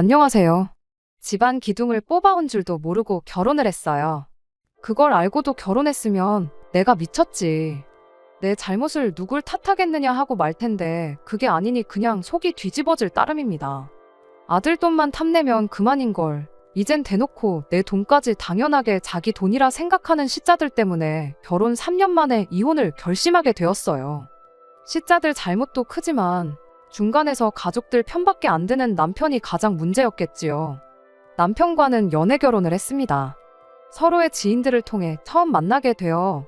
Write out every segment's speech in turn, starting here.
안녕하세요. 집안 기둥을 뽑아온 줄도 모르고 결혼을 했어요. 그걸 알고도 결혼했으면 내가 미쳤지. 내 잘못을 누굴 탓하겠느냐 하고 말 텐데 그게 아니니 그냥 속이 뒤집어질 따름입니다. 아들 돈만 탐내면 그만인걸. 이젠 대놓고 내 돈까지 당연하게 자기 돈이라 생각하는 시자들 때문에 결혼 3년 만에 이혼을 결심하게 되었어요. 시자들 잘못도 크지만 중간에서 가족들 편밖에 안 드는 남편이 가장 문제였겠지요. 남편과는 연애 결혼을 했습니다. 서로의 지인들을 통해 처음 만나게 되어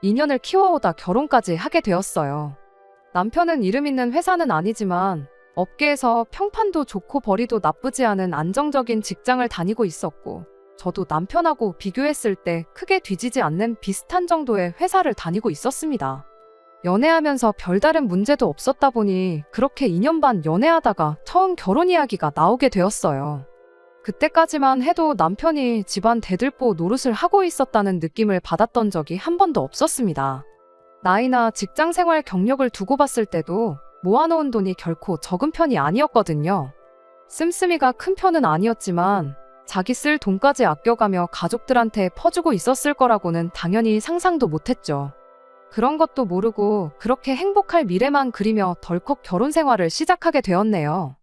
인연을 키워오다 결혼까지 하게 되었어요. 남편은 이름 있는 회사는 아니지만 업계에서 평판도 좋고 벌이도 나쁘지 않은 안정적인 직장을 다니고 있었고, 저도 남편하고 비교했을 때 크게 뒤지지 않는 비슷한 정도의 회사를 다니고 있었습니다. 연애하면서 별다른 문제도 없었다 보니 그렇게 2년 반 연애하다가 처음 결혼 이야기가 나오게 되었어요. 그때까지만 해도 남편이 집안 대들보 노릇을 하고 있었다는 느낌을 받았던 적이 한 번도 없었습니다. 나이나 직장 생활 경력을 두고 봤을 때도 모아놓은 돈이 결코 적은 편이 아니었거든요. 씀씀이가 큰 편은 아니었지만 자기 쓸 돈까지 아껴가며 가족들한테 퍼주고 있었을 거라고는 당연히 상상도 못했죠. 그런 것도 모르고 그렇게 행복할 미래만 그리며 덜컥 결혼 생활을 시작하게 되었네요.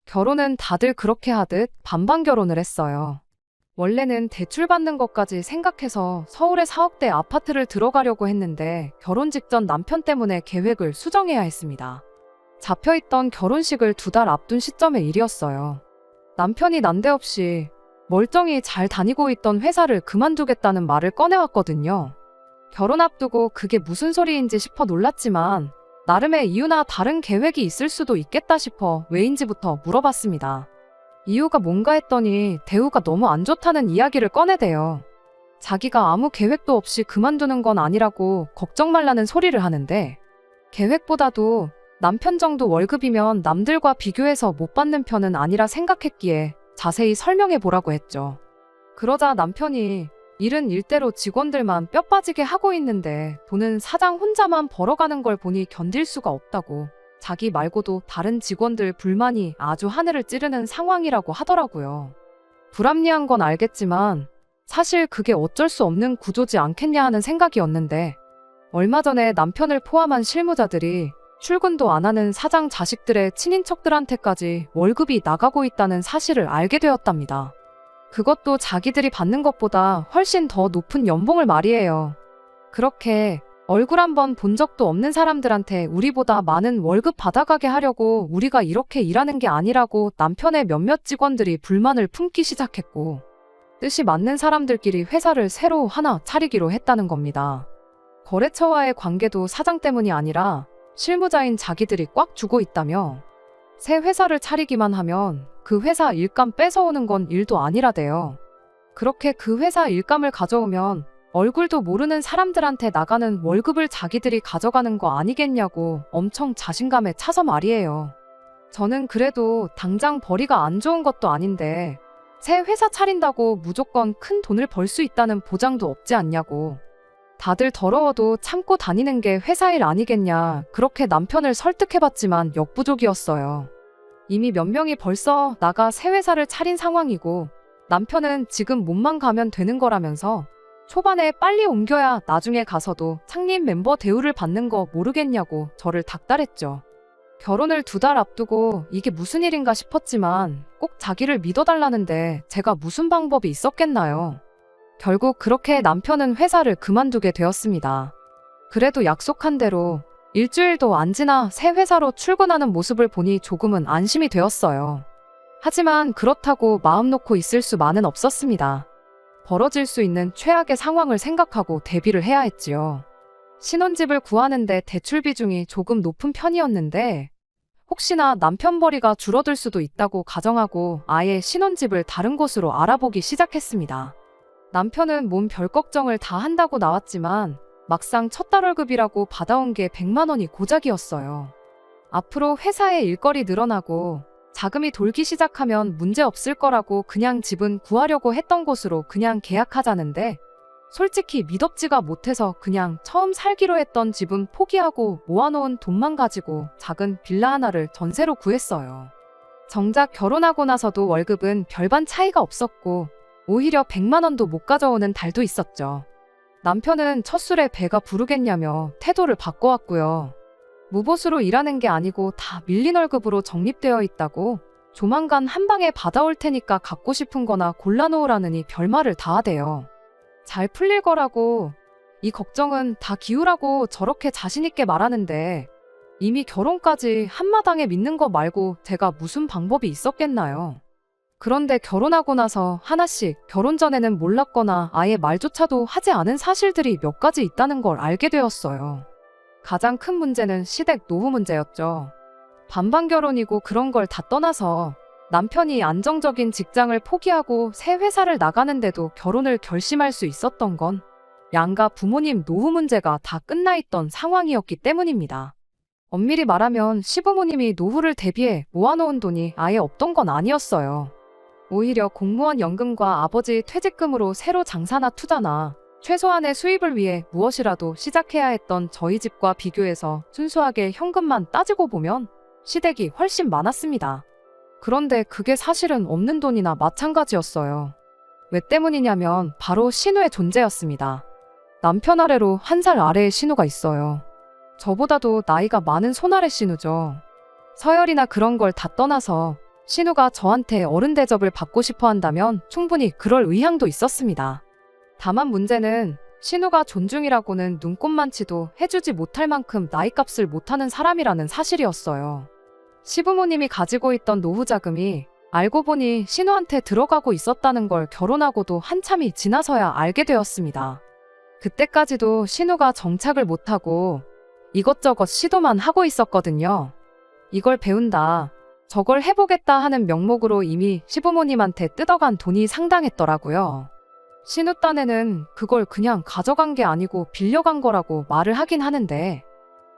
결혼은 다들 그렇게 하듯 반반 결혼을 했어요. 원래는 대출 받는 것까지 생각해서 서울의 4억대 아파트를 들어가려고 했는데 결혼 직전 남편 때문에 계획을 수정해야 했습니다. 잡혀있던 결혼식을 2달 앞둔 시점의 일이었어요. 남편이 난데없이 멀쩡히 잘 다니고 있던 회사를 그만두겠다는 말을 꺼내왔거든요. 결혼 앞두고 그게 무슨 소리인지 싶어 놀랐지만 나름의 이유나 다른 계획이 있을 수도 있겠다 싶어 왜인지부터 물어봤습니다. 이유가 뭔가 했더니 대우가 너무 안 좋다는 이야기를 꺼내대요. 자기가 아무 계획도 없이 그만두는 건 아니라고 걱정 말라는 소리를 하는데, 계획보다도 남편 정도 월급이면 남들과 비교해서 못 받는 편은 아니라 생각했기에 자세히 설명해 보라고 했죠. 그러자 남편이 일은 일대로 직원들만 뼈 빠지게 하고 있는데 돈은 사장 혼자만 벌어가는 걸 보니 견딜 수가 없다고, 자기 말고도 다른 직원들 불만이 아주 하늘을 찌르는 상황이라고 하더라고요. 불합리한 건 알겠지만 사실 그게 어쩔 수 없는 구조지 않겠냐 하는 생각이었는데, 얼마 전에 남편을 포함한 실무자들이 출근도 안 하는 사장 자식들의 친인척들한테까지 월급이 나가고 있다는 사실을 알게 되었답니다. 그것도 자기들이 받는 것보다 훨씬 더 높은 연봉을 말이에요. 그렇게 얼굴 한번 본 적도 없는 사람들한테 우리보다 많은 월급 받아가게 하려고 우리가 이렇게 일하는 게 아니라고 남편의 몇몇 직원들이 불만을 품기 시작했고, 뜻이 맞는 사람들끼리 회사를 새로 하나 차리기로 했다는 겁니다. 거래처와의 관계도 사장 때문이 아니라 실무자인 자기들이 꽉 주고 있다며, 새 회사를 차리기만 하면 그 회사 일감 뺏어오는 건 일도 아니라대요. 그렇게 그 회사 일감을 가져오면 얼굴도 모르는 사람들한테 나가는 월급을 자기들이 가져가는 거 아니겠냐고 엄청 자신감에 차서 말이에요. 저는 그래도 당장 벌이가 안 좋은 것도 아닌데 새 회사 차린다고 무조건 큰 돈을 벌 수 있다는 보장도 없지 않냐고. 다들 더러워도 참고 다니는 게 회사 일 아니겠냐, 그렇게 남편을 설득해봤지만 역부족이었어요. 이미 몇 명이 벌써 나가 새 회사를 차린 상황이고 남편은 지금 몸만 가면 되는 거라면서 초반에 빨리 옮겨야 나중에 가서도 창립 멤버 대우를 받는 거 모르겠냐고 저를 닥달했죠. 결혼을 2달 앞두고 이게 무슨 일인가 싶었지만 꼭 자기를 믿어달라는데 제가 무슨 방법이 있었겠나요. 결국 그렇게 남편은 회사를 그만두게 되었습니다. 그래도 약속한 대로 일주일도 안 지나 새 회사로 출근하는 모습을 보니 조금은 안심이 되었어요. 하지만 그렇다고 마음 놓고 있을 수만은 없었습니다. 벌어질 수 있는 최악의 상황을 생각하고 대비를 해야 했지요. 신혼집을 구하는데 대출 비중이 조금 높은 편이었는데 혹시나 남편 벌이가 줄어들 수도 있다고 가정하고 아예 신혼집을 다른 곳으로 알아보기 시작했습니다. 남편은 몸 별 걱정을 다 한다고 나왔지만 막상 첫 달 월급이라고 받아온 게 100만 원이 고작이었어요. 앞으로 회사에 일거리 늘어나고 자금이 돌기 시작하면 문제 없을 거라고 그냥 집은 구하려고 했던 곳으로 그냥 계약하자는데, 솔직히 미덥지가 못해서 그냥 처음 살기로 했던 집은 포기하고 모아놓은 돈만 가지고 작은 빌라 하나를 전세로 구했어요. 정작 결혼하고 나서도 월급은 별반 차이가 없었고 오히려 100만 원도 못 가져오는 달도 있었죠. 남편은 첫 술에 배가 부르겠냐며 태도를 바꿔왔고요. 무보수로 일하는 게 아니고 다 밀린 월급으로 적립되어 있다고 조만간 한 방에 받아올 테니까 갖고 싶은 거나 골라놓으라느니 별말을 다 하대요. 잘 풀릴 거라고, 이 걱정은 다 기우라고 저렇게 자신있게 말하는데 이미 결혼까지 한마당에 믿는 거 말고 제가 무슨 방법이 있었겠나요? 그런데 결혼하고 나서 하나씩 결혼 전에는 몰랐거나 아예 말조차도 하지 않은 사실들이 몇 가지 있다는 걸 알게 되었어요. 가장 큰 문제는 시댁 노후 문제였죠. 반반 결혼이고 그런 걸 다 떠나서 남편이 안정적인 직장을 포기하고 새 회사를 나가는데도 결혼을 결심할 수 있었던 건 양가 부모님 노후 문제가 다 끝나 있던 상황이었기 때문입니다. 엄밀히 말하면 시부모님이 노후를 대비해 모아놓은 돈이 아예 없던 건 아니었어요. 오히려 공무원 연금과 아버지 퇴직금으로 새로 장사나 투자나 최소한의 수입을 위해 무엇이라도 시작해야 했던 저희 집과 비교해서 순수하게 현금만 따지고 보면 시댁이 훨씬 많았습니다. 그런데 그게 사실은 없는 돈이나 마찬가지였어요. 왜 때문이냐면 바로 신우의 존재였습니다. 남편 아래로 1살 아래의 신우가 있어요. 저보다도 나이가 많은 손아래 신우죠. 서열이나 그런 걸 다 떠나서 신우가 저한테 어른 대접을 받고 싶어 한다면 충분히 그럴 의향도 있었습니다. 다만 문제는 신우가 존중이라고는 눈꼽만치도 해주지 못할 만큼 나이값을 못하는 사람이라는 사실이었어요. 시부모님이 가지고 있던 노후 자금이 알고 보니 신우한테 들어가고 있었다는 걸 결혼하고도 한참이 지나서야 알게 되었습니다. 그때까지도 신우가 정착을 못하고 이것저것 시도만 하고 있었거든요. 이걸 배운다, 저걸 해보겠다 하는 명목으로 이미 시부모님한테 뜯어간 돈이 상당했더라고요. 신우 딴에는 그걸 그냥 가져간 게 아니고 빌려간 거라고 말을 하긴 하는데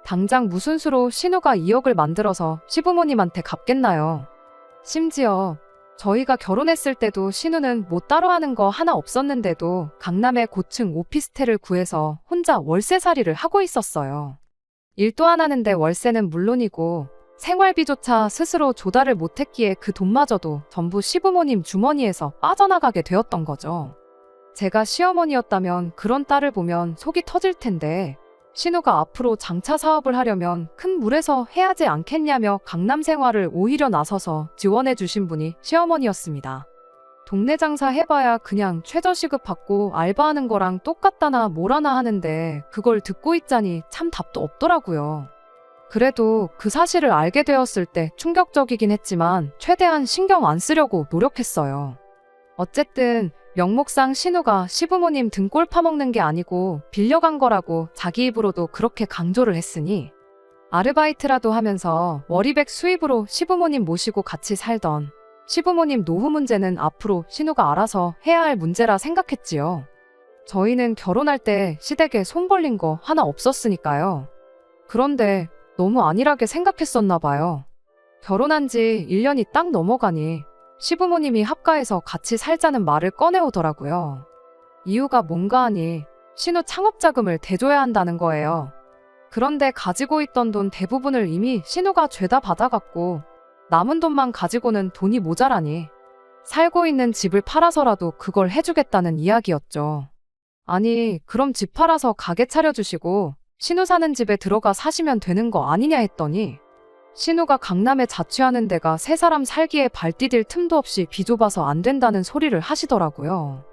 당장 무슨 수로 신우가 2억을 만들어서 시부모님한테 갚겠나요? 심지어 저희가 결혼했을 때도 신우는 뭐 따로 하는 거 하나 없었는데도 강남의 고층 오피스텔을 구해서 혼자 월세살이를 하고 있었어요. 일도 안 하는데 월세는 물론이고 생활비조차 스스로 조달을 못했기에 그 돈마저도 전부 시부모님 주머니에서 빠져나가게 되었던 거죠. 제가 시어머니였다면 그런 딸을 보면 속이 터질 텐데 신우가 앞으로 장차 사업을 하려면 큰 물에서 해야지 않겠냐며 강남 생활을 오히려 나서서 지원해 주신 분이 시어머니였습니다. 동네 장사 해봐야 그냥 최저시급 받고 알바하는 거랑 똑같다나 뭐라나 하는데 그걸 듣고 있자니 참 답도 없더라고요. 그래도 그 사실을 알게 되었을 때 충격적이긴 했지만 최대한 신경 안 쓰려고 노력했어요. 어쨌든 명목상 신우가 시부모님 등골 파먹는 게 아니고 빌려간 거라고 자기 입으로도 그렇게 강조를 했으니 아르바이트라도 하면서 월이백 수입으로 시부모님 모시고 같이 살던 시부모님 노후 문제는 앞으로 신우가 알아서 해야 할 문제라 생각했지요. 저희는 결혼할 때 시댁에 손 벌린 거 하나 없었으니까요. 그런데 너무 안일하게 생각했었나 봐요. 결혼한 지 1년이 딱 넘어가니 시부모님이 합가해서 같이 살자는 말을 꺼내오더라고요. 이유가 뭔가 하니 신우 창업자금을 대줘야 한다는 거예요. 그런데 가지고 있던 돈 대부분을 이미 신우가 죄다 받아갔고 남은 돈만 가지고는 돈이 모자라니 살고 있는 집을 팔아서라도 그걸 해주겠다는 이야기였죠. 아니, 그럼 집 팔아서 가게 차려주시고 신우 사는 집에 들어가 사시면 되는 거 아니냐 했더니 신우가 강남에 자취하는 데가 세 사람 살기에 발 디딜 틈도 없이 비좁아서 안 된다는 소리를 하시더라고요.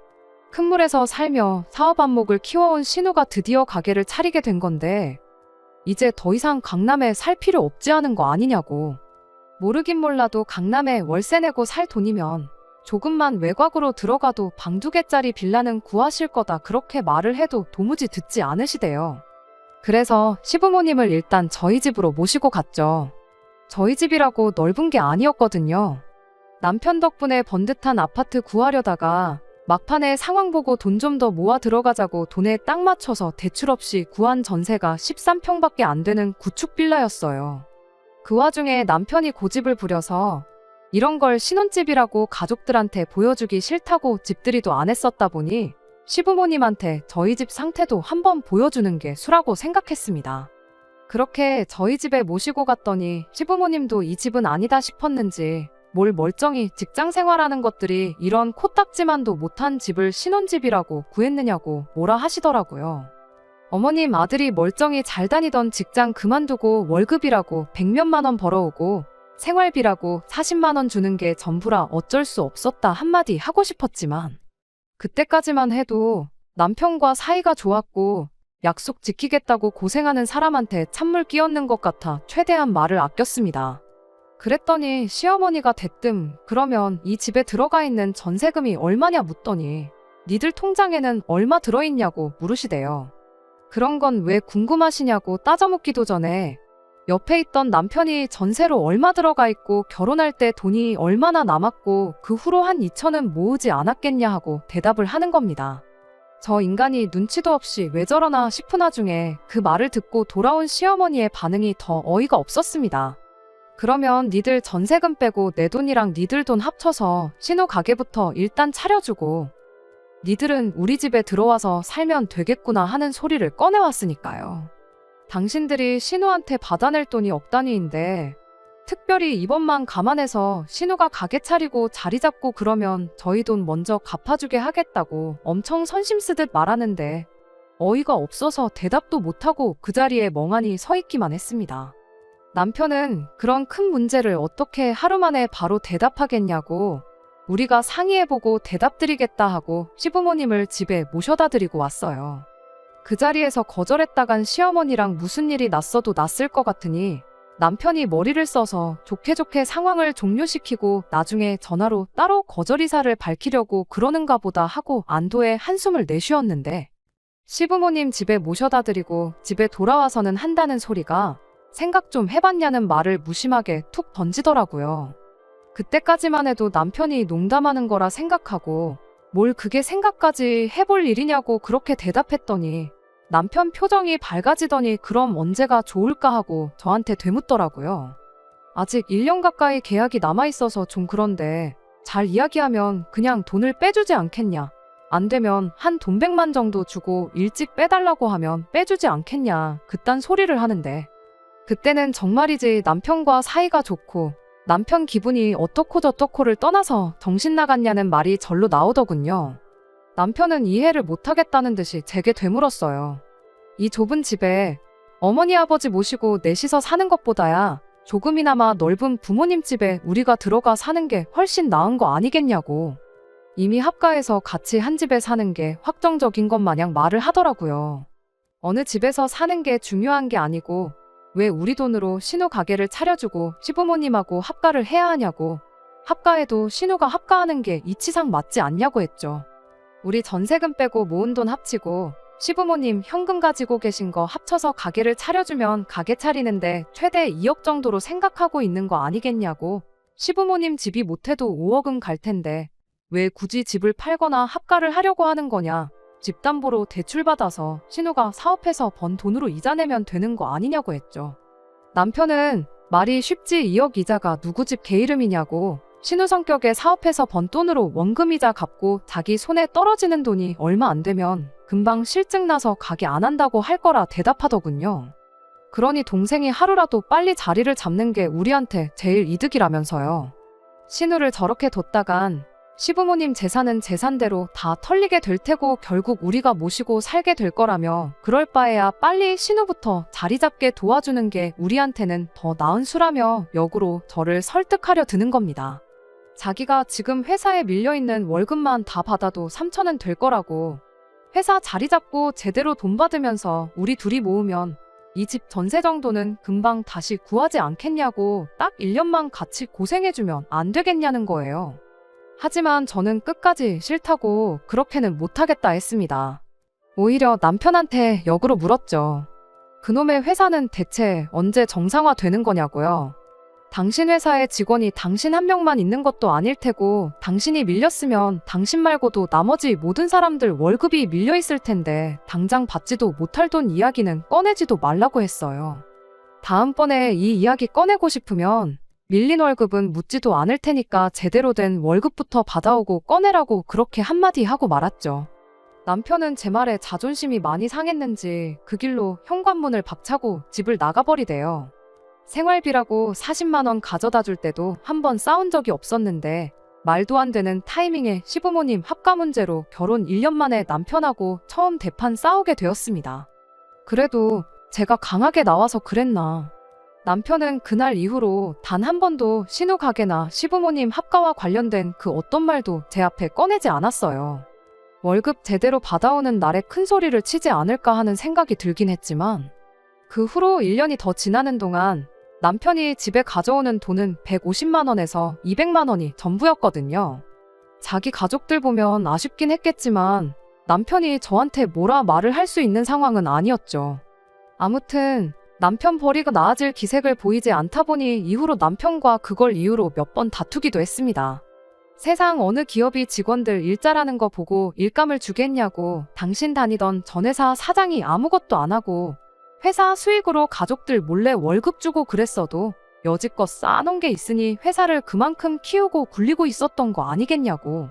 큰 물에서 살며 사업 안목을 키워온 신우가 드디어 가게를 차리게 된 건데 이제 더 이상 강남에 살 필요 없지 않은 거 아니냐고. 모르긴 몰라도 강남에 월세 내고 살 돈이면 조금만 외곽으로 들어가도 방 2개짜리 빌라는 구하실 거다 그렇게 말을 해도 도무지 듣지 않으시대요. 그래서 시부모님을 일단 저희 집으로 모시고 갔죠. 저희 집이라고 넓은 게 아니었거든요. 남편 덕분에 번듯한 아파트 구하려다가 막판에 상황 보고 돈 좀 더 모아 들어가자고 돈에 딱 맞춰서 대출 없이 구한 전세가 13평밖에 안 되는 구축 빌라였어요. 그 와중에 남편이 고집을 부려서 이런 걸 신혼집이라고 가족들한테 보여주기 싫다고 집들이도 안 했었다 보니 시부모님한테 저희 집 상태도 한번 보여주는 게 수라고 생각했습니다. 그렇게 저희 집에 모시고 갔더니 시부모님도 이 집은 아니다 싶었는지 뭘 멀쩡히 직장 생활하는 것들이 이런 코딱지만도 못한 집을 신혼집이라고 구했느냐고 뭐라 하시더라고요. 어머님 아들이 멀쩡히 잘 다니던 직장 그만두고 월급이라고 100몇만 원 벌어오고 생활비라고 40만 원 주는 게 전부라 어쩔 수 없었다 한마디 하고 싶었지만 그때까지만 해도 남편과 사이가 좋았고 약속 지키겠다고 고생하는 사람한테 찬물 끼얹는 것 같아 최대한 말을 아꼈습니다. 그랬더니 시어머니가 대뜸 그러면 이 집에 들어가 있는 전세금이 얼마냐 묻더니 니들 통장에는 얼마 들어있냐고 물으시대요. 그런 건 왜 궁금하시냐고 따져묻기도 전에 옆에 있던 남편이 전세로 얼마 들어가 있고 결혼할 때 돈이 얼마나 남았고 그 후로 한 2천은 모으지 않았겠냐 하고 대답을 하는 겁니다. 저 인간이 눈치도 없이 왜 저러나 싶은 와중에 그 말을 듣고 돌아온 시어머니의 반응이 더 어이가 없었습니다. 그러면 니들 전세금 빼고 내 돈이랑 니들 돈 합쳐서 신우 가게부터 일단 차려주고 니들은 우리 집에 들어와서 살면 되겠구나 하는 소리를 꺼내왔으니까요. 당신들이 신우한테 받아낼 돈이 억 단위인데 특별히 이번만 감안해서 신우가 가게 차리고 자리 잡고 그러면 저희 돈 먼저 갚아주게 하겠다고 엄청 선심 쓰듯 말하는데 어이가 없어서 대답도 못하고 그 자리에 멍하니 서 있기만 했습니다. 남편은 그런 큰 문제를 어떻게 하루 만에 바로 대답하겠냐고 우리가 상의해보고 대답드리겠다 하고 시부모님을 집에 모셔다 드리고 왔어요. 그 자리에서 거절했다간 시어머니랑 무슨 일이 났어도 났을 것 같으니 남편이 머리를 써서 좋게 상황을 종료시키고 나중에 전화로 따로 거절 의사를 밝히려고 그러는가 보다 하고 안도의 한숨을 내쉬었는데 시부모님 집에 모셔다 드리고 집에 돌아와서는 한다는 소리가 생각 좀 해봤냐는 말을 무심하게 툭 던지더라고요. 그때까지만 해도 남편이 농담하는 거라 생각하고 뭘 그게 생각까지 해볼 일이냐고 그렇게 대답했더니 남편 표정이 밝아지더니 그럼 언제가 좋을까 하고 저한테 되묻더라고요. 아직 1년 가까이 계약이 남아있어서 좀 그런데 잘 이야기하면 그냥 돈을 빼주지 않겠냐. 안 되면 한 돈 100만 정도 주고 일찍 빼달라고 하면 빼주지 않겠냐. 그딴 소리를 하는데 그때는 정말이지 남편과 사이가 좋고 남편 기분이 어떻고 저떻고를 떠나서 정신 나갔냐는 말이 절로 나오더군요. 남편은 이해를 못하겠다는 듯이 제게 되물었어요. 이 좁은 집에 어머니 아버지 모시고 넷이서 사는 것보다야 조금이나마 넓은 부모님 집에 우리가 들어가 사는 게 훨씬 나은 거 아니겠냐고. 이미 합가해서 같이 한 집에 사는 게 확정적인 것 마냥 말을 하더라고요. 어느 집에서 사는 게 중요한 게 아니고 왜 우리 돈으로 신우 가게를 차려주고 시부모님하고 합가를 해야 하냐고. 합가해도 신우가 합가하는 게 이치상 맞지 않냐고 했죠. 우리 전세금 빼고 모은 돈 합치고 시부모님 현금 가지고 계신 거 합쳐서 가게를 차려주면 가게 차리는데 최대 2억 정도로 생각하고 있는 거 아니겠냐고. 시부모님 집이 못해도 5억은 갈 텐데 왜 굳이 집을 팔거나 합가를 하려고 하는 거냐. 집 담보로 대출받아서 신우가 사업해서 번 돈으로 이자 내면 되는 거 아니냐고 했죠. 남편은 말이 쉽지 2억 이자가 누구 집 개 이름이냐고. 신우 성격에 사업해서 번 돈으로 원금이자 갚고 자기 손에 떨어지는 돈이 얼마 안 되면 금방 실증 나서 가게 안 한다고 할 거라 대답하더군요. 그러니 동생이 하루라도 빨리 자리를 잡는 게 우리한테 제일 이득이라면서요. 신우를 저렇게 뒀다간 시부모님 재산은 재산대로 다 털리게 될 테고 결국 우리가 모시고 살게 될 거라며 그럴 바에야 빨리 신우부터 자리 잡게 도와주는 게 우리한테는 더 나은 수라며 역으로 저를 설득하려 드는 겁니다. 자기가 지금 회사에 밀려있는 월급만 다 받아도 3천은 될 거라고. 회사 자리 잡고 제대로 돈 받으면서 우리 둘이 모으면 이 집 전세 정도는 금방 다시 구하지 않겠냐고. 딱 1년만 같이 고생해주면 안 되겠냐는 거예요. 하지만 저는 끝까지 싫다고 그렇게는 못하겠다 했습니다. 오히려 남편한테 역으로 물었죠. 그놈의 회사는 대체 언제 정상화되는 거냐고요. 당신 회사에 직원이 당신 한 명만 있는 것도 아닐 테고 당신이 밀렸으면 당신 말고도 나머지 모든 사람들 월급이 밀려있을 텐데 당장 받지도 못할 돈 이야기는 꺼내지도 말라고 했어요. 다음번에 이 이야기 꺼내고 싶으면 밀린 월급은 묻지도 않을 테니까 제대로 된 월급부터 받아오고 꺼내라고 그렇게 한마디 하고 말았죠. 남편은 제 말에 자존심이 많이 상했는지 그 길로 현관문을 박차고 집을 나가버리대요. 생활비라고 40만 원 가져다 줄 때도 한 번 싸운 적이 없었는데 말도 안 되는 타이밍에 시부모님 합가 문제로 결혼 1년 만에 남편하고 처음 대판 싸우게 되었습니다. 그래도 제가 강하게 나와서 그랬나. 남편은 그날 이후로 단 한 번도 신우 가게나 시부모님 합가와 관련된 그 어떤 말도 제 앞에 꺼내지 않았어요. 월급 제대로 받아오는 날에 큰 소리를 치지 않을까 하는 생각이 들긴 했지만 그 후로 1년이 더 지나는 동안 남편이 집에 가져오는 돈은 150만 원에서 200만 원이 전부였거든요. 자기 가족들 보면 아쉽긴 했겠지만 남편이 저한테 뭐라 말을 할 수 있는 상황은 아니었죠. 아무튼 남편 벌이가 나아질 기색을 보이지 않다 보니 이후로 남편과 그걸 이유로 몇 번 다투기도 했습니다. 세상 어느 기업이 직원들 일 잘하는 거 보고 일감을 주겠냐고, 당신 다니던 전 회사 사장이 아무것도 안 하고 회사 수익으로 가족들 몰래 월급 주고 그랬어도 여지껏 쌓아놓은 게 있으니 회사를 그만큼 키우고 굴리고 있었던 거 아니겠냐고.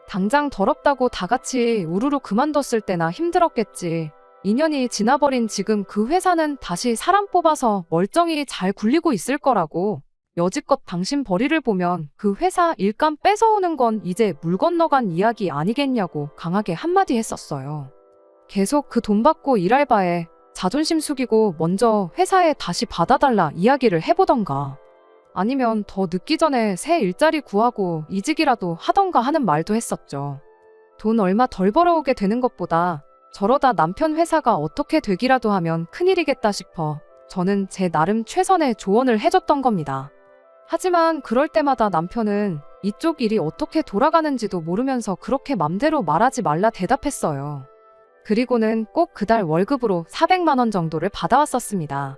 당장 더럽다고 다 같이 우르르 그만뒀을 때나 힘들었겠지. 2년이 지나버린 지금 그 회사는 다시 사람 뽑아서 멀쩡히 잘 굴리고 있을 거라고. 여지껏 당신 벌이를 보면 그 회사 일감 뺏어오는 건 이제 물 건너간 이야기 아니겠냐고 강하게 한마디 했었어요. 계속 그 돈 받고 일할 바에 자존심 숙이고 먼저 회사에 다시 받아달라 이야기를 해보던가, 아니면 더 늦기 전에 새 일자리 구하고 이직이라도 하던가 하는 말도 했었죠. 돈 얼마 덜 벌어오게 되는 것보다 저러다 남편 회사가 어떻게 되기라도 하면 큰일이겠다 싶어 저는 제 나름 최선의 조언을 해줬던 겁니다. 하지만 그럴 때마다 남편은 이쪽 일이 어떻게 돌아가는지도 모르면서 그렇게 맘대로 말하지 말라 대답했어요. 그리고는 꼭 그달 월급으로 400만 원 정도를 받아왔었습니다.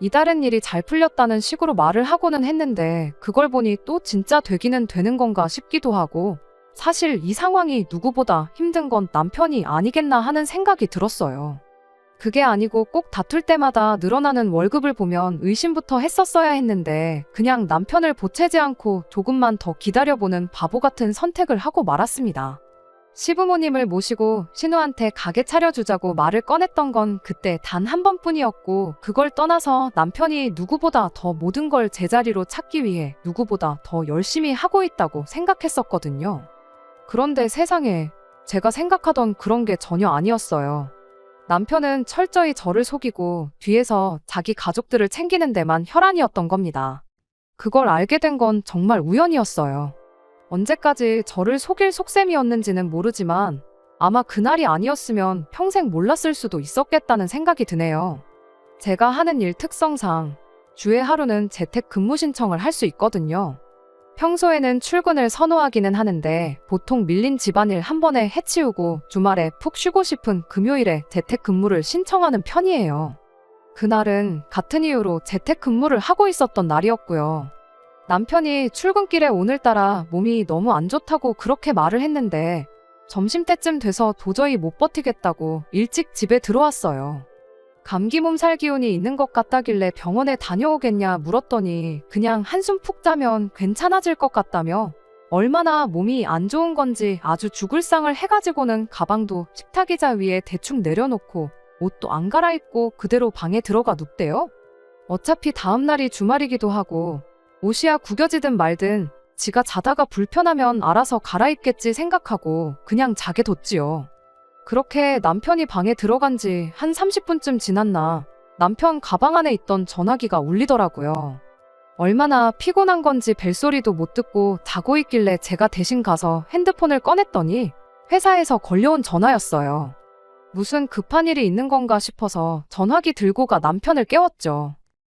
이달은 일이 잘 풀렸다는 식으로 말을 하고는 했는데 그걸 보니 또 진짜 되기는 되는 건가 싶기도 하고, 사실 이 상황이 누구보다 힘든 건 남편이 아니겠나 하는 생각이 들었어요. 그게 아니고 꼭 다툴 때마다 늘어나는 월급을 보면 의심부터 했었어야 했는데 그냥 남편을 보채지 않고 조금만 더 기다려보는 바보 같은 선택을 하고 말았습니다. 시부모님을 모시고 신우한테 가게 차려주자고 말을 꺼냈던 건 그때 단 한 번뿐이었고, 그걸 떠나서 남편이 누구보다 더 모든 걸 제자리로 찾기 위해 누구보다 더 열심히 하고 있다고 생각했었거든요. 그런데 세상에 제가 생각하던 그런 게 전혀 아니었어요. 남편은 철저히 저를 속이고 뒤에서 자기 가족들을 챙기는 데만 혈안이었던 겁니다. 그걸 알게 된 건 정말 우연이었어요. 언제까지 저를 속일 속셈이었는지는 모르지만 아마 그날이 아니었으면 평생 몰랐을 수도 있었겠다는 생각이 드네요. 제가 하는 일 특성상 주에 하루는 재택 근무 신청을 할 수 있거든요. 평소에는 출근을 선호하기는 하는데 보통 밀린 집안일 한 번에 해치우고 주말에 푹 쉬고 싶은 금요일에 재택 근무를 신청하는 편이에요. 그날은 같은 이유로 재택 근무를 하고 있었던 날이었고요. 남편이 출근길에 오늘따라 몸이 너무 안 좋다고 그렇게 말을 했는데 점심때쯤 돼서 도저히 못 버티겠다고 일찍 집에 들어왔어요. 감기 몸살 기운이 있는 것 같다길래 병원에 다녀오겠냐 물었더니 그냥 한숨 푹 자면 괜찮아질 것 같다며 얼마나 몸이 안 좋은 건지 아주 죽을 상을 해가지고는 가방도 식탁 의자 위에 대충 내려놓고 옷도 안 갈아입고 그대로 방에 들어가 눕대요. 어차피 다음날이 주말이기도 하고 옷이야 구겨지든 말든 지가 자다가 불편하면 알아서 갈아입겠지 생각하고 그냥 자게 뒀지요. 그렇게 남편이 방에 들어간 지 한 30분쯤 지났나 남편 가방 안에 있던 전화기가 울리더라고요. 얼마나 피곤한 건지 벨소리도 못 듣고 자고 있길래 제가 대신 가서 핸드폰을 꺼냈더니 회사에서 걸려온 전화였어요. 무슨 급한 일이 있는 건가 싶어서 전화기 들고 가 남편을 깨웠죠.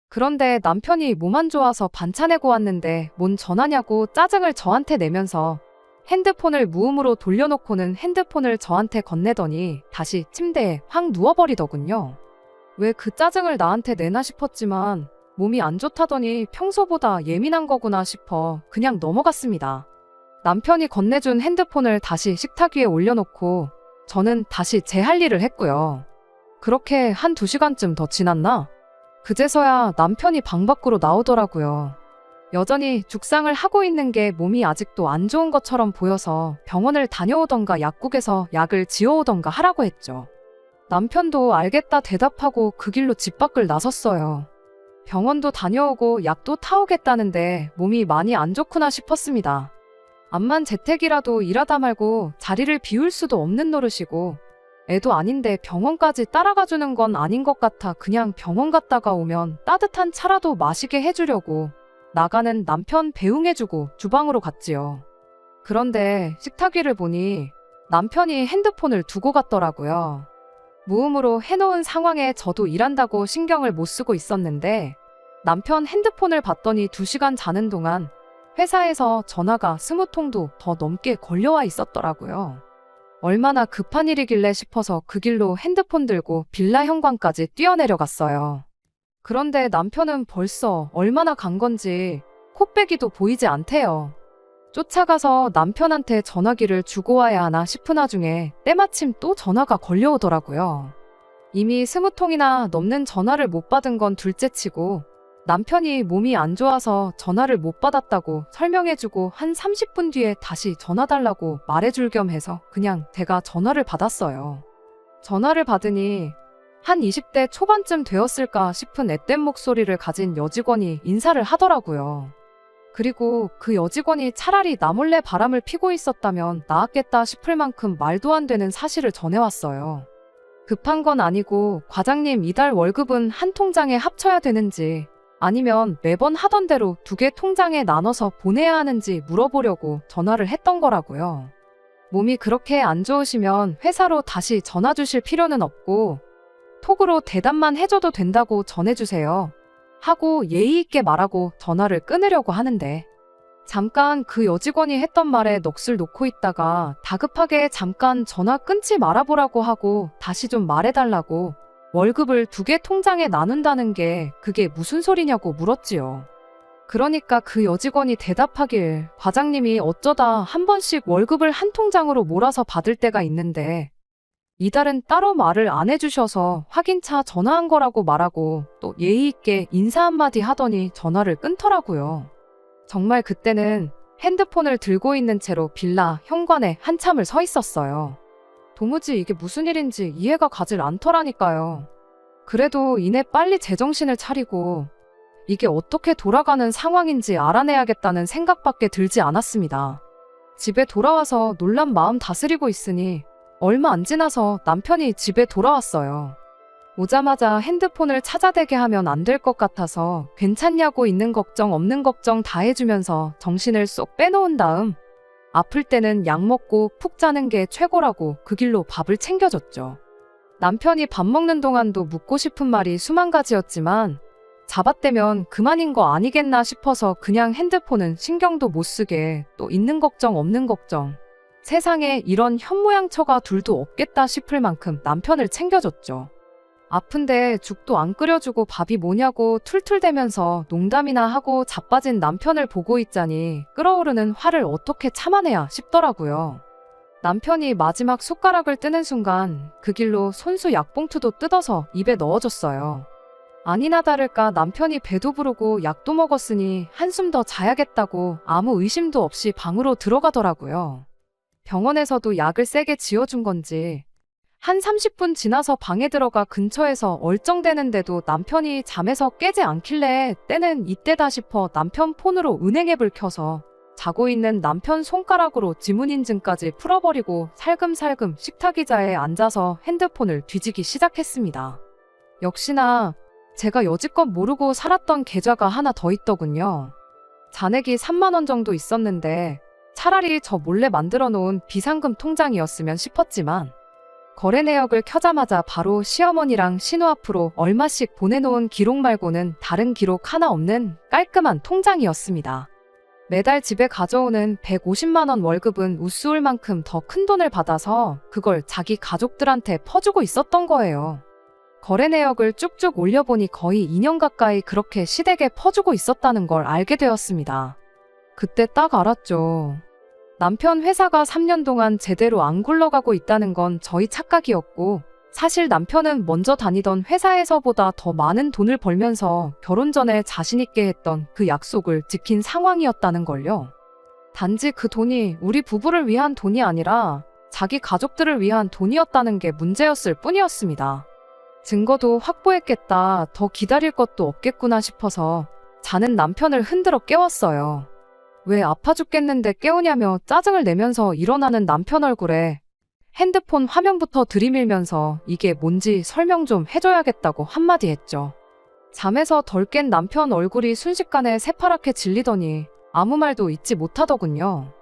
그런데 남편이 몸 안 좋아서 반찬해고 왔는데 뭔 전화냐고 짜증을 저한테 내면서 핸드폰을 무음으로 돌려놓고는 핸드폰을 저한테 건네더니 다시 침대에 확 누워버리더군요. 왜 그 짜증을 나한테 내나 싶었지만 몸이 안 좋다더니 평소보다 예민한 거구나 싶어 그냥 넘어갔습니다. 남편이 건네준 핸드폰을 다시 식탁 위에 올려놓고 저는 다시 제 할 일을 했고요. 그렇게 한 2시간쯤 더 지났나? 그제서야 남편이 방 밖으로 나오더라고요. 여전히 죽상을 하고 있는 게 몸이 아직도 안 좋은 것처럼 보여서 병원을 다녀오던가 약국에서 약을 지어오던가 하라고 했죠. 남편도 알겠다 대답하고 그 길로 집 밖을 나섰어요. 병원도 다녀오고 약도 타오겠다는데 몸이 많이 안 좋구나 싶었습니다. 암만 재택이라도 일하다 말고 자리를 비울 수도 없는 노릇이고 애도 아닌데 병원까지 따라가 주는 건 아닌 것 같아 그냥 병원 갔다가 오면 따뜻한 차라도 마시게 해주려고 나가는 남편 배웅해주고 주방으로 갔지요. 그런데 식탁 위를 보니 남편이 핸드폰을 두고 갔더라고요. 무음으로 해놓은 상황에 저도 일한다고 신경을 못 쓰고 있었는데 남편 핸드폰을 봤더니 2시간 자는 동안 회사에서 전화가 20통도 더 넘게 걸려와 있었더라고요. 얼마나 급한 일이길래 싶어서 그 길로 핸드폰 들고 빌라 현관까지 뛰어내려갔어요. 그런데 남편은 벌써 얼마나 간 건지 코빼기도 보이지 않대요. 쫓아가서 남편한테 전화기를 주고 와야 하나 싶은 와중에 때마침 또 전화가 걸려오더라고요. 이미 20통이나 넘는 전화를 못 받은 건 둘째치고 남편이 몸이 안 좋아서 전화를 못 받았다고 설명해주고 한 30분 뒤에 다시 전화 달라고 말해줄 겸 해서 그냥 제가 전화를 받았어요. 전화를 받으니 한 20대 초반쯤 되었을까 싶은 앳된 목소리를 가진 여직원이 인사를 하더라고요. 그리고 그 여직원이 차라리 나 몰래 바람을 피고 있었다면 나았겠다 싶을 만큼 말도 안 되는 사실을 전해왔어요. 급한 건 아니고 과장님 이달 월급은 한 통장에 합쳐야 되는지 아니면 매번 하던 대로 2개 통장에 나눠서 보내야 하는지 물어보려고 전화를 했던 거라고요. 몸이 그렇게 안 좋으시면 회사로 다시 전화 주실 필요는 없고 톡으로 대답만 해줘도 된다고 전해주세요. 하고 예의 있게 말하고 전화를 끊으려고 하는데 잠깐 그 여직원이 했던 말에 넋을 놓고 있다가 다급하게 잠깐 전화 끊지 말아보라고 하고 다시 좀 말해달라고 월급을 2개 통장에 나눈다는 게 그게 무슨 소리냐고 물었지요. 그러니까 그 여직원이 대답하길 과장님이 어쩌다 한 번씩 월급을 한 통장으로 몰아서 받을 때가 있는데 이달은 따로 말을 안 해주셔서 확인차 전화한 거라고 말하고 또 예의 있게 인사 한마디 하더니 전화를 끊더라고요. 정말 그때는 핸드폰을 들고 있는 채로 빌라 현관에 한참을 서 있었어요. 도무지 이게 무슨 일인지 이해가 가질 않더라니까요. 그래도 이내 빨리 제정신을 차리고 이게 어떻게 돌아가는 상황인지 알아내야겠다는 생각밖에 들지 않았습니다. 집에 돌아와서 놀란 마음 다스리고 있으니 얼마 안 지나서 남편이 집에 돌아왔어요. 오자마자 핸드폰을 찾아대게 하면 안 될 것 같아서 괜찮냐고 있는 걱정 없는 걱정 다 해주면서 정신을 쏙 빼놓은 다음 아플 때는 약 먹고 푹 자는 게 최고라고 그 길로 밥을 챙겨줬죠. 남편이 밥 먹는 동안도 묻고 싶은 말이 수만 가지였지만 잡아떼면 그만인 거 아니겠나 싶어서 그냥 핸드폰은 신경도 못 쓰게 또 있는 걱정 없는 걱정 세상에 이런 현모양처가 둘도 없겠다 싶을 만큼 남편을 챙겨줬죠. 아픈데 죽도 안 끓여주고 밥이 뭐냐고 툴툴대면서 농담이나 하고 자빠진 남편을 보고 있자니 끓어오르는 화를 어떻게 참아내야 싶더라고요. 남편이 마지막 숟가락을 뜨는 순간 그 길로 손수 약봉투도 뜯어서 입에 넣어줬어요. 아니나 다를까 남편이 배도 부르고 약도 먹었으니 한숨 더 자야겠다고 아무 의심도 없이 방으로 들어가더라고요. 병원에서도 약을 세게 지어준 건지 한 30분 지나서 방에 들어가 근처에서 얼쩡대는데도 남편이 잠에서 깨지 않길래 때는 이때다 싶어 남편 폰으로 은행 앱을 켜서 자고 있는 남편 손가락으로 지문인증까지 풀어버리고 살금살금 식탁 의자에 앉아서 핸드폰을 뒤지기 시작했습니다. 역시나 제가 여지껏 모르고 살았던 계좌가 하나 더 있더군요. 잔액이 3만 원 정도 있었는데 차라리 저 몰래 만들어 놓은 비상금 통장이었으면 싶었지만 거래 내역을 켜자마자 바로 시어머니랑 신우 앞으로 얼마씩 보내놓은 기록 말고는 다른 기록 하나 없는 깔끔한 통장이었습니다. 매달 집에 가져오는 150만 원 월급은 우스울 만큼 더 큰 돈을 받아서 그걸 자기 가족들한테 퍼주고 있었던 거예요. 거래 내역을 쭉쭉 올려보니 거의 2년 가까이 그렇게 시댁에 퍼주고 있었다는 걸 알게 되었습니다. 그때 딱 알았죠. 남편 회사가 3년 동안 제대로 안 굴러가고 있다는 건 저희 착각이었고 사실 남편은 먼저 다니던 회사에서보다 더 많은 돈을 벌면서 결혼 전에 자신 있게 했던 그 약속을 지킨 상황이었다는 걸요. 단지 그 돈이 우리 부부를 위한 돈이 아니라 자기 가족들을 위한 돈이었다는 게 문제였을 뿐이었습니다. 증거도 확보했겠다. 더 기다릴 것도 없겠구나 싶어서 자는 남편을 흔들어 깨웠어요. 왜 아파 죽겠는데 깨우냐며 짜증을 내면서 일어나는 남편 얼굴에 핸드폰 화면부터 들이밀면서 이게 뭔지 설명 좀 해줘야겠다고 한마디 했죠. 잠에서 덜 깬 남편 얼굴이 순식간에 새파랗게 질리더니 아무 말도 잊지 못하더군요.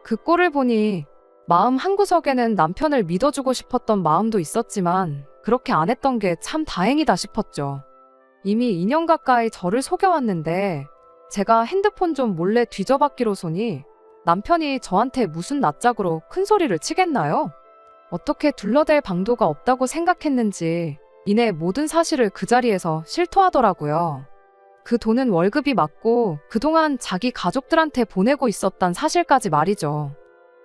그 꼴을 보니 마음 한구석에는 남편을 믿어주고 싶었던 마음도 있었지만 그렇게 안 했던 게 참 다행이다 싶었죠. 이미 2년 가까이 저를 속여왔는데 제가 핸드폰 좀 몰래 뒤져봤기로서니 남편이 저한테 무슨 낯짝으로 큰 소리를 치겠나요? 어떻게 둘러댈 방도가 없다고 생각했는지 이내 모든 사실을 그 자리에서 실토하더라고요. 그 돈은 월급이 맞고 그동안 자기 가족들한테 보내고 있었단 사실까지 말이죠.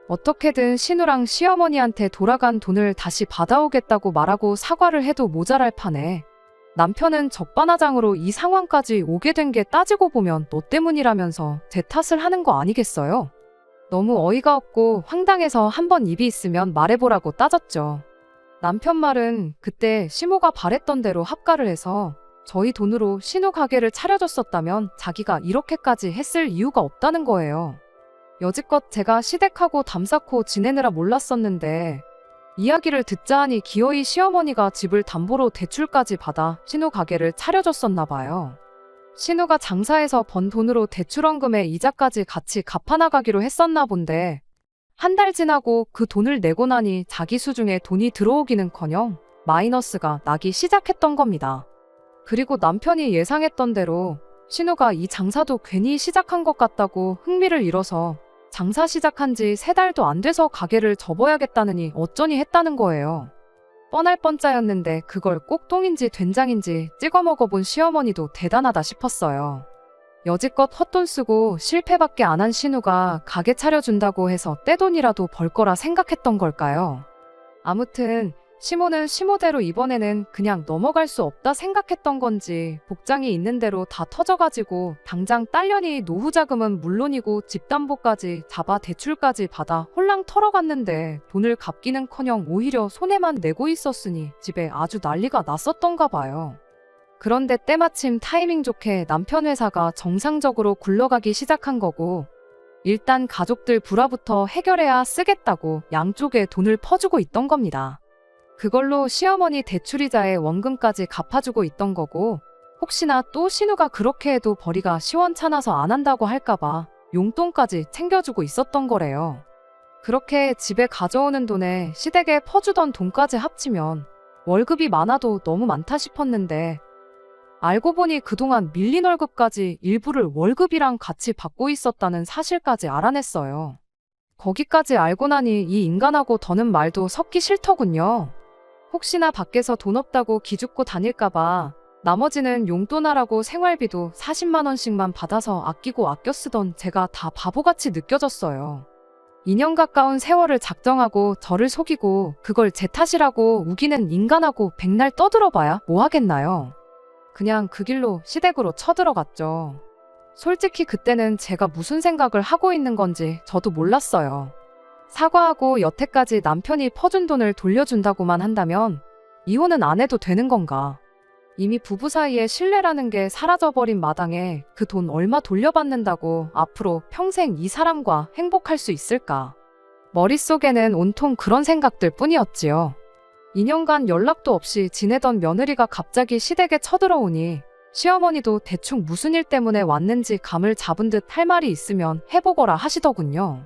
어떻게든 신우랑 시어머니한테 돌아간 돈을 다시 받아오겠다고 말하고 사과를 해도 모자랄 판에 남편은 적반하장으로 이 상황까지 오게 된 게 따지고 보면 너 때문이라면서 제 탓을 하는 거 아니겠어요? 너무 어이가 없고 황당해서 한번 입이 있으면 말해보라고 따졌죠. 남편 말은 그때 시모가 바랬던 대로 합가를 해서 저희 돈으로 신우 가게를 차려줬었다면 자기가 이렇게까지 했을 이유가 없다는 거예요. 여지껏 제가 시댁하고 담 쌓고 지내느라 몰랐었는데 이야기를 듣자 하니 기어이 시어머니가 집을 담보로 대출까지 받아 신우 가게를 차려줬었나 봐요. 신우가 장사해서 번 돈으로 대출원금에 이자까지 같이 갚아나가기로 했었나 본데 한 달 지나고 그 돈을 내고 나니 자기 수중에 돈이 들어오기는커녕 마이너스가 나기 시작했던 겁니다. 그리고 남편이 예상했던 대로 신우가 이 장사도 괜히 시작한 것 같다고 흥미를 잃어서 장사 시작한 지 3달도 안 돼서 가게를 접어야겠다느니 어쩌니 했다는 거예요. 뻔할 뻔짜였는데 그걸 꼭 똥인지 된장인지 찍어 먹어본 시어머니도 대단하다 싶었어요. 여지껏 헛돈 쓰고 실패밖에 안 한 신우가 가게 차려준다고 해서 떼돈이라도 벌 거라 생각했던 걸까요? 아무튼 시모는 시모대로 이번에는 그냥 넘어갈 수 없다 생각했던 건지 복장이 있는 대로 다 터져가지고 당장 딸년이 노후 자금은 물론이고 집담보까지 잡아 대출까지 받아 홀랑 털어갔는데 돈을 갚기는커녕 오히려 손해만 내고 있었으니 집에 아주 난리가 났었던가 봐요. 그런데 때마침 타이밍 좋게 남편 회사가 정상적으로 굴러가기 시작한 거고 일단 가족들 불화부터 해결해야 쓰겠다고 양쪽에 돈을 퍼주고 있던 겁니다. 그걸로 시어머니 대출이자에 원금까지 갚아주고 있던 거고 혹시나 또 신우가 그렇게 해도 벌이가 시원찮아서 안 한다고 할까봐 용돈까지 챙겨주고 있었던 거래요. 그렇게 집에 가져오는 돈에 시댁에 퍼주던 돈까지 합치면 월급이 많아도 너무 많다 싶었는데 알고 보니 그동안 밀린 월급까지 일부를 월급이랑 같이 받고 있었다는 사실까지 알아냈어요. 거기까지 알고 나니 이 인간하고 더는 말도 섞기 싫더군요. 혹시나 밖에서 돈 없다고 기죽고 다닐까봐 나머지는 용돈하라고 생활비도 40만 원씩만 받아서 아끼고 아껴 쓰던 제가 다 바보같이 느껴졌어요. 2년 가까운 세월을 작정하고 저를 속이고 그걸 제 탓이라고 우기는 인간하고 백날 떠들어봐야 뭐 하겠나요? 그냥 그 길로 시댁으로 쳐들어갔죠. 솔직히 그때는 제가 무슨 생각을 하고 있는 건지 저도 몰랐어요. 사과하고 여태까지 남편이 퍼준 돈을 돌려준다고만 한다면 이혼은 안 해도 되는 건가? 이미 부부 사이에 신뢰라는 게 사라져버린 마당에 그 돈 얼마 돌려받는다고 앞으로 평생 이 사람과 행복할 수 있을까? 머릿속에는 온통 그런 생각들 뿐이었지요. 2년간 연락도 없이 지내던 며느리가 갑자기 시댁에 쳐들어오니 시어머니도 대충 무슨 일 때문에 왔는지 감을 잡은 듯 할 말이 있으면 해보거라 하시더군요.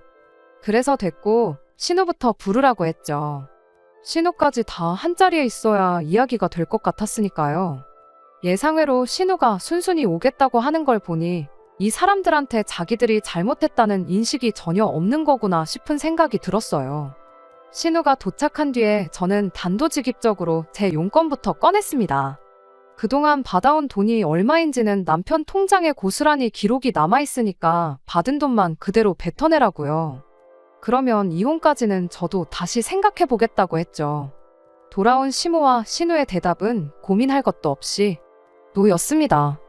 그래서 됐고 신우부터 부르라고 했죠. 신우까지 다 한자리에 있어야 이야기가 될 것 같았으니까요. 예상외로 신우가 순순히 오겠다고 하는 걸 보니 이 사람들한테 자기들이 잘못했다는 인식이 전혀 없는 거구나 싶은 생각이 들었어요. 신우가 도착한 뒤에 저는 단도직입적으로 제 용건부터 꺼냈습니다. 그동안 받아온 돈이 얼마인지는 남편 통장에 고스란히 기록이 남아있으니까 받은 돈만 그대로 뱉어내라고요. 그러면 이혼까지는 저도 다시 생각해보겠다고 했죠. 돌아온 시모와 신우의 대답은 고민할 것도 없이 노였습니다.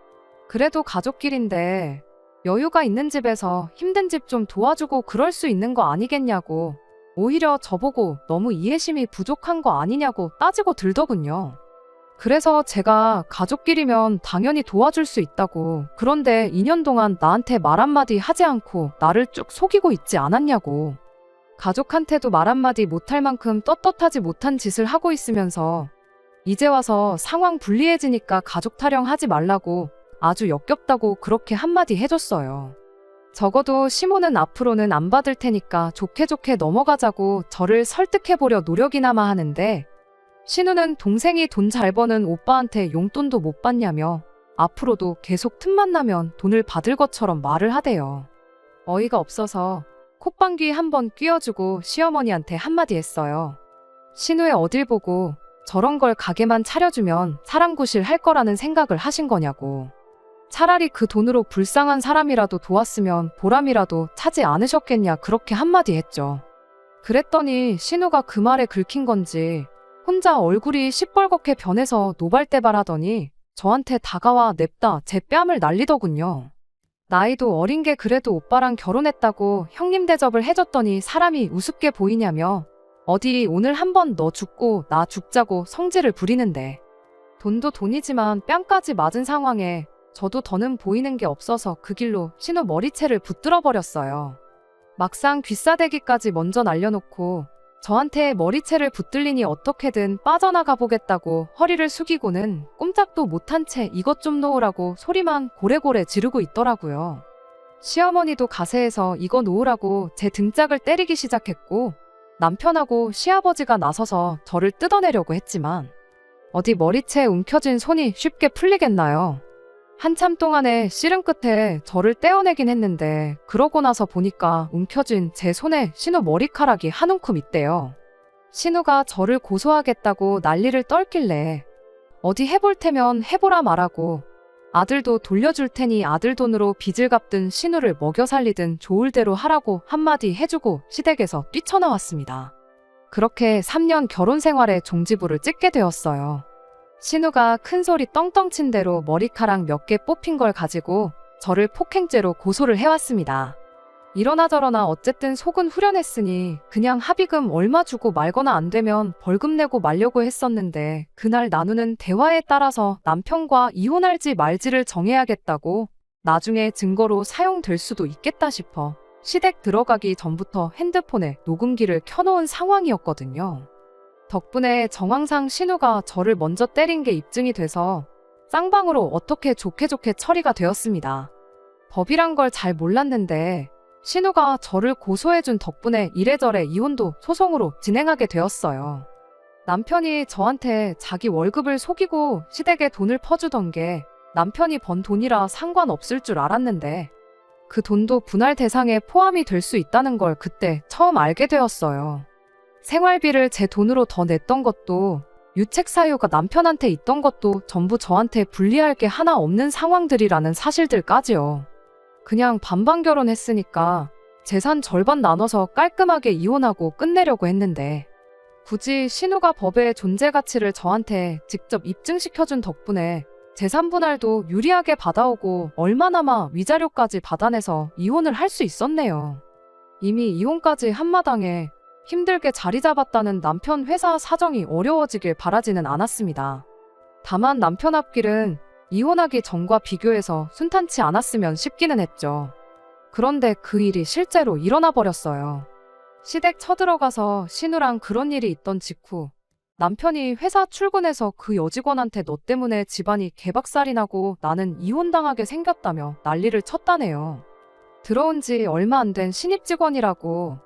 그래도 가족끼린데 여유가 있는 집에서 힘든 집 좀 도와주고 그럴 수 있는 거 아니겠냐고 오히려 저보고 너무 이해심이 부족한 거 아니냐고 따지고 들더군요. 그래서 제가 가족끼리면 당연히 도와줄 수 있다고. 그런데 2년 동안 나한테 말 한마디 하지 않고 나를 쭉 속이고 있지 않았냐고. 가족한테도 말 한마디 못할 만큼 떳떳하지 못한 짓을 하고 있으면서 이제 와서 상황 불리해지니까 가족 타령하지 말라고 아주 역겹다고 그렇게 한마디 해줬어요. 적어도 시모는 앞으로는 안 받을 테니까 좋게 좋게 넘어가자고 저를 설득해보려 노력이나마 하는데, 신우는 동생이 돈 잘 버는 오빠한테 용돈도 못 받냐며 앞으로도 계속 틈만 나면 돈을 받을 것처럼 말을 하대요. 어이가 없어서 콧방귀 한번 뀌어주고 시어머니한테 한마디 했어요. 신우의 어딜 보고 저런 걸 가게만 차려주면 사람 구실 할 거라는 생각을 하신 거냐고. 차라리 그 돈으로 불쌍한 사람이라도 도왔으면 보람이라도 차지 않으셨겠냐, 그렇게 한마디 했죠. 그랬더니 신우가 그 말에 긁힌 건지 혼자 얼굴이 시뻘겋게 변해서 노발대발하더니 저한테 다가와 냅다 제 뺨을 날리더군요. 나이도 어린 게 그래도 오빠랑 결혼했다고 형님 대접을 해줬더니 사람이 우습게 보이냐며 어디 오늘 한번 너 죽고 나 죽자고 성질을 부리는데, 돈도 돈이지만 뺨까지 맞은 상황에 저도 더는 보이는 게 없어서 그 길로 신우 머리채를 붙들어 버렸어요. 막상 귀싸대기까지 먼저 날려놓고 저한테 머리채를 붙들리니 어떻게든 빠져나가 보겠다고 허리를 숙이고는 꼼짝도 못한 채 이것 좀 놓으라고 소리만 고래고래 지르고 있더라고요. 시어머니도 가세해서 이거 놓으라고 제 등짝을 때리기 시작했고, 남편하고 시아버지가 나서서 저를 뜯어내려고 했지만 어디 머리채에 움켜쥔 손이 쉽게 풀리겠나요? 한참 동안에 씨름 끝에 저를 떼어내긴 했는데 그러고 나서 보니까 움켜쥔 제 손에 신우 머리카락이 한 움큼 있대요. 신우가 저를 고소하겠다고 난리를 떨길래 어디 해볼 테면 해보라 말하고 아들도 돌려줄 테니 아들 돈으로 빚을 갚든 신우를 먹여 살리든 좋을 대로 하라고 한마디 해주고 시댁에서 뛰쳐나왔습니다. 그렇게 3년 결혼 생활에 종지부를 찍게 되었어요. 신우가 큰 소리 떵떵 친 대로 머리카락 몇 개 뽑힌 걸 가지고 저를 폭행죄로 고소를 해왔습니다. 이러나 저러나 어쨌든 속은 후련했으니 그냥 합의금 얼마 주고 말거나 안 되면 벌금 내고 말려고 했었는데, 그날 나누는 대화에 따라서 남편과 이혼할지 말지를 정해야겠다고 나중에 증거로 사용될 수도 있겠다 싶어 시댁 들어가기 전부터 핸드폰에 녹음기를 켜놓은 상황이었거든요. 덕분에 정황상 신우가 저를 먼저 때린 게 입증이 돼서 쌍방으로 어떻게 좋게 좋게 처리가 되었습니다. 법이란 걸 잘 몰랐는데 신우가 저를 고소해준 덕분에 이래저래 이혼도 소송으로 진행하게 되었어요. 남편이 저한테 자기 월급을 속이고 시댁에 돈을 퍼주던 게 남편이 번 돈이라 상관없을 줄 알았는데 그 돈도 분할 대상에 포함이 될 수 있다는 걸 그때 처음 알게 되었어요. 생활비를 제 돈으로 더 냈던 것도 유책 사유가 남편한테 있던 것도 전부 저한테 불리할 게 하나 없는 상황들이라는 사실들까지요. 그냥 반반 결혼했으니까 재산 절반 나눠서 깔끔하게 이혼하고 끝내려고 했는데 굳이 신우가 법의 존재 가치를 저한테 직접 입증시켜준 덕분에 재산 분할도 유리하게 받아오고 얼마나마 위자료까지 받아내서 이혼을 할 수 있었네요. 이미 이혼까지 한마당에 힘들게 자리 잡았다는 남편 회사 사정이 어려워지길 바라지는 않았습니다. 다만 남편 앞길은 이혼하기 전과 비교해서 순탄치 않았으면 싶기는 했죠. 그런데 그 일이 실제로 일어나 버렸어요. 시댁 쳐들어가서 신우랑 그런 일이 있던 직후 남편이 회사 출근해서 그 여직원한테 너 때문에 집안이 개박살이 나고 나는 이혼당하게 생겼다며 난리를 쳤다네요. 들어온 지 얼마 안 된 신입 직원이라고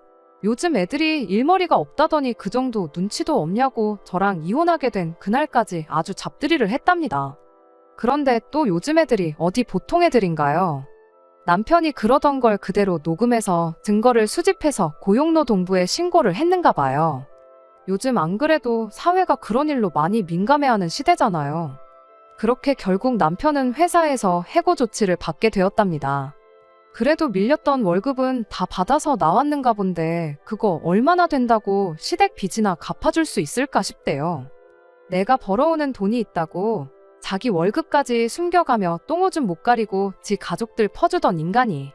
요즘 애들이 일머리가 없다더니 그 정도 눈치도 없냐고 저랑 이혼하게 된 그날까지 아주 잡들이를 했답니다. 그런데 또 요즘 애들이 어디 보통 애들인가요? 남편이 그러던 걸 그대로 녹음해서 증거를 수집해서 고용노동부에 신고를 했는가 봐요. 요즘 안 그래도 사회가 그런 일로 많이 민감해하는 시대잖아요. 그렇게 결국 남편은 회사에서 해고 조치를 받게 되었답니다. 그래도 밀렸던 월급은 다 받아서 나왔는가 본데 그거 얼마나 된다고 시댁 빚이나 갚아줄 수 있을까 싶대요. 내가 벌어오는 돈이 있다고 자기 월급까지 숨겨가며 똥오줌 못 가리고 지 가족들 퍼주던 인간이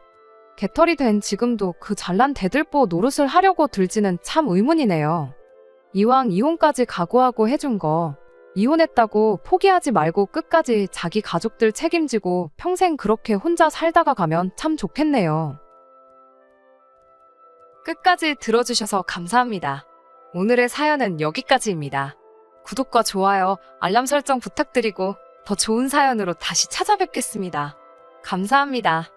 개털이 된 지금도 그 잘난 대들보 노릇을 하려고 들지는 참 의문이네요. 이왕 이혼까지 각오하고 해준 거 이혼했다고 포기하지 말고 끝까지 자기 가족들 책임지고 평생 그렇게 혼자 살다가 가면 참 좋겠네요. 끝까지 들어주셔서 감사합니다. 오늘의 사연은 여기까지입니다. 구독과 좋아요, 알람 설정 부탁드리고 더 좋은 사연으로 다시 찾아뵙겠습니다. 감사합니다.